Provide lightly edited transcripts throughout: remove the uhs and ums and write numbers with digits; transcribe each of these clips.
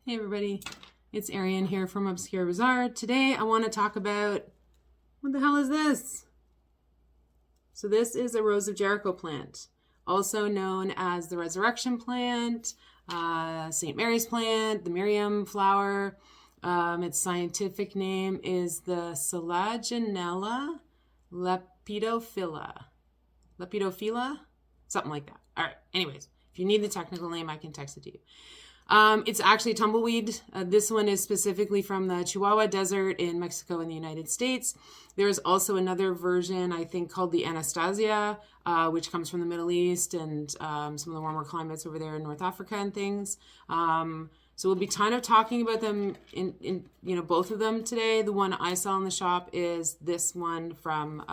Hey everybody, it's Ariane here from Obscure Bazaar. Today I want to talk about, what the hell is this? So this is a Rose of Jericho plant, also known as the Resurrection plant, St. Mary's plant, the Miriam flower. Its scientific name is the Selaginella lepidophylla. Lepidophylla? Something like that. All right, anyways, if you need the technical name, I can text it to you. It's actually a tumbleweed. This one is specifically from the Chihuahua Desert in Mexico and the United States. There's also another version, I think, called the Anastasia, which comes from the Middle East and some of the warmer climates over there in North Africa and things. So we'll be kind of talking about them in both of them today. The one I saw in the shop is this one from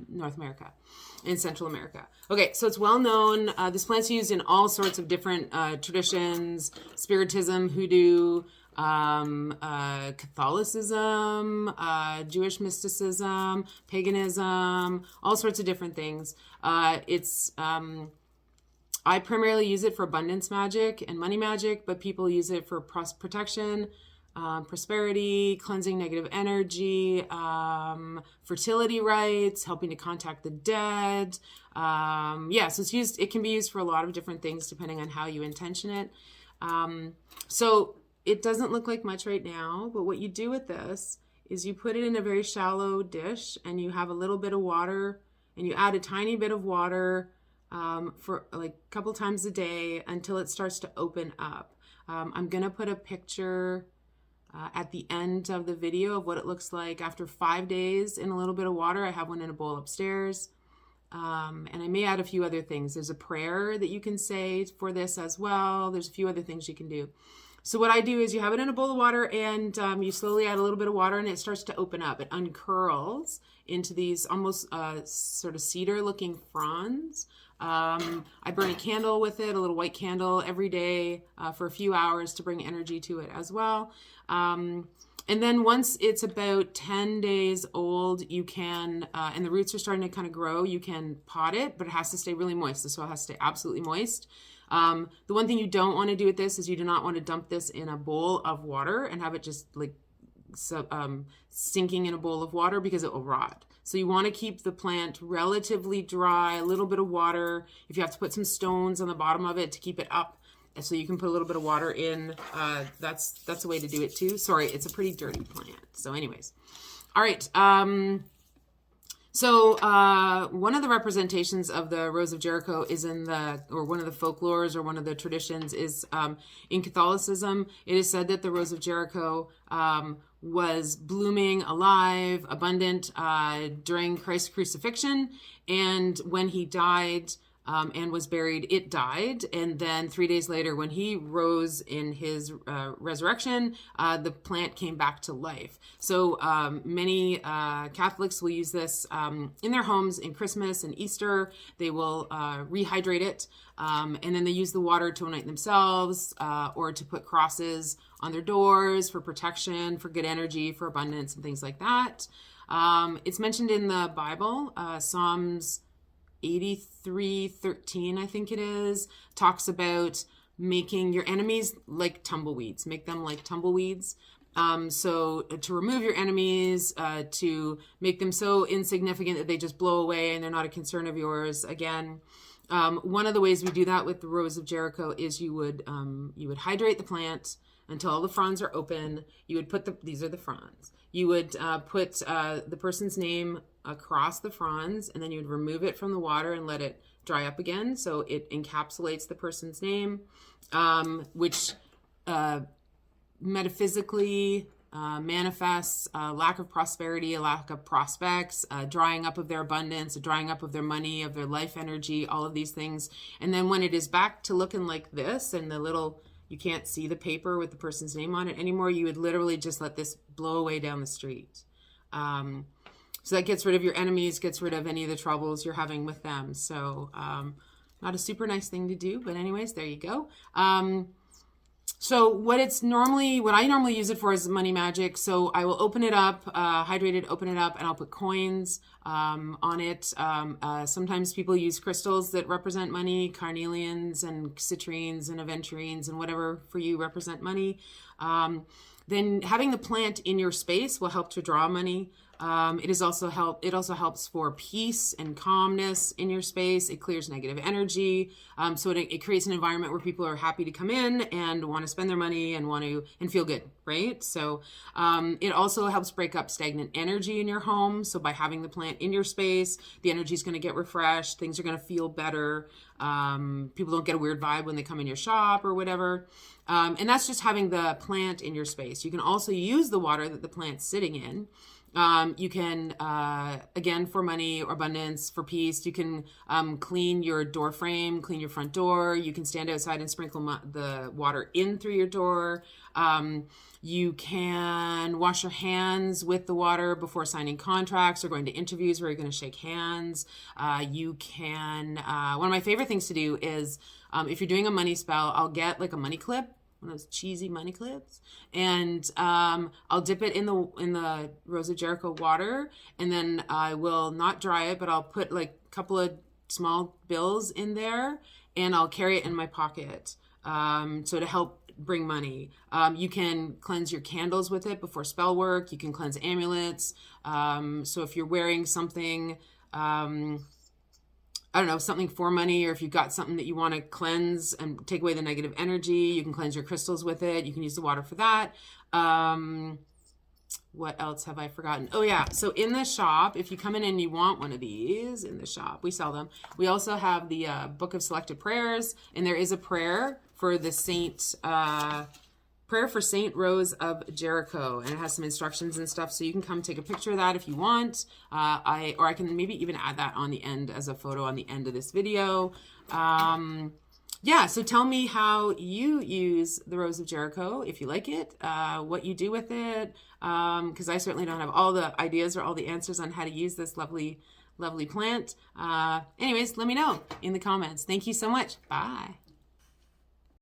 North America, in Central America. Okay, so it's well known. This plant's used in all sorts of different traditions: Spiritism, Hoodoo, Catholicism, Jewish mysticism, paganism, all sorts of different things. I primarily use it for abundance magic and money magic, but people use it for protection, prosperity, cleansing negative energy, fertility rites, helping to contact the dead. So it can be used for a lot of different things depending on how you intention it. So it doesn't look like much right now, but what you do with this is you put it in a very shallow dish and you have a little bit of water and you add a tiny bit of water for like a couple times a day until it starts to open up. I'm going to put a picture at the end of the video of what it looks like after 5 days in a little bit of water. I have one in a bowl upstairs. And I may add a few other things. There's a prayer that you can say for this as well. There's a few other things you can do. So what I do is you have it in a bowl of water and you slowly add a little bit of water and it starts to open up. It uncurls into these almost sort of cedar looking fronds. I burn a candle with it, a little white candle every day for a few hours to bring energy to it as well. And then once it's about 10 days old, you can, and the roots are starting to kind of grow, you can pot it, but it has to stay really moist. The soil has to stay absolutely moist. The one thing you don't want to do with this is you do not want to dump this in a bowl of water and have it just like sinking in a bowl of water because it will rot. So you want to keep the plant relatively dry, a little bit of water. If you have to put some stones on the bottom of it to keep it up, so you can put a little bit of water in, that's a way to do it too. Sorry, it's a pretty dirty plant. So anyways, all right. One of the representations of the Rose of Jericho is one of the folklores or one of the traditions is in Catholicism. It is said that the Rose of Jericho was blooming, alive, abundant during Christ's crucifixion. And when he died and was buried, it died. And then 3 days later, when he rose in his resurrection, the plant came back to life. So many Catholics will use this in their homes in Christmas and Easter. They will rehydrate it. And then they use the water to anoint themselves or to put crosses on their doors for protection, for good energy, for abundance, and things like that. It's mentioned in the Bible, Psalms 83:13, I think it is, talks about making your enemies like tumbleweeds. Make them like tumbleweeds. So to remove your enemies, to make them so insignificant that they just blow away and they're not a concern of yours. Again, one of the ways we do that with the Rose of Jericho is you would hydrate the plant until all the fronds are open. You would these are the fronds. You would put the person's name across the fronds, and then you would remove it from the water and let it dry up again. So it encapsulates the person's name, which metaphysically manifests a lack of prosperity, a lack of prospects, a drying up of their abundance, a drying up of their money, of their life energy, all of these things. And then when it is back to looking like this and you can't see the paper with the person's name on it anymore, you would literally just let this blow away down the street. So that gets rid of your enemies, gets rid of any of the troubles you're having with them. So not a super nice thing to do, but anyways, there you go. So what I normally use it for is money magic. So I will open it up, hydrated, open it up, and I'll put coins on it. Sometimes people use crystals that represent money, carnelians and citrines and aventurines and whatever for you represent money. Then having the plant in your space will help to draw money. It also helps for peace and calmness in your space. It clears negative energy. So it creates an environment where people are happy to come in and want to spend their money and feel good, right? So it also helps break up stagnant energy in your home. So by having the plant in your space, the energy is going to get refreshed. Things are going to feel better. People don't get a weird vibe when they come in your shop or whatever. And that's just having the plant in your space. You can also use the water that the plant's sitting in. You can, again, for money or abundance, for peace, you can clean your door frame, clean your front door. You can stand outside and sprinkle the water in through your door. You can wash your hands with the water before signing contracts or going to interviews where you're going to shake hands. You can, one of my favorite things to do is if you're doing a money spell, I'll get like a money clip, one of those cheesy money clips, and I'll dip it in the Rose of Jericho water, and then I will not dry it, but I'll put like a couple of small bills in there, and I'll carry it in my pocket, so to help bring money. You can cleanse your candles with it before spell work. You can cleanse amulets. So if you're wearing something, I don't know, something for money, or if you've got something that you want to cleanse and take away the negative energy, you can cleanse your crystals with it. You can use the water for that. What else have I forgotten? Oh yeah. So in the shop, if you come in and you want one of these in the shop, we sell them. We also have the Book of Selected Prayers, and there is a prayer for the prayer for Saint Rose of Jericho, and it has some instructions and stuff, so you can come take a picture of that if you want. I can maybe even add that on the end as a photo on the end of this video. Yeah, so tell me how you use the Rose of Jericho, if you like it, what you do with it, because I certainly don't have all the ideas or all the answers on how to use this lovely, lovely plant. Anyways, let me know in the comments. Thank you so much. Bye.